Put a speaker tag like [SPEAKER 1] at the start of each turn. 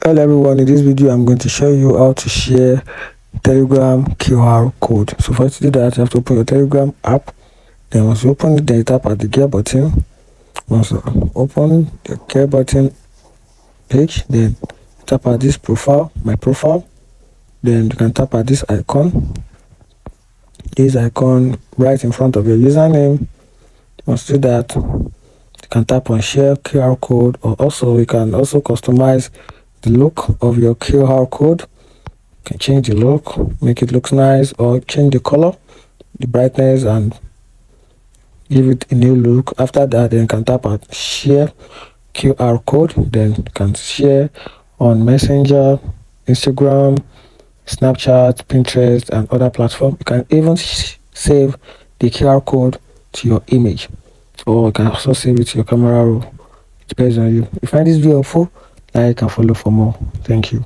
[SPEAKER 1] Hello everyone, in this video I'm going to show you how to share Telegram QR code. So first to do that, you have to open your Telegram app. Then once you open it, then you tap at the gear button. Once you open the gear button page, then tap at this profile, my profile. Then you can tap at this icon right in front of your username. Once you do that, you can tap on share QR code, or also you can also customize the look of your QR code. You can change the look, make it look nice, or change the color, the brightness, and give it a new look. After that, then you can tap at share QR code. Then you can share on Messenger, Instagram, Snapchat, Pinterest, and other platforms. You can even save the QR code to your image, or you can also save it to your camera roll. It depends on you. If you find this video helpful, like and follow for more. Thank you.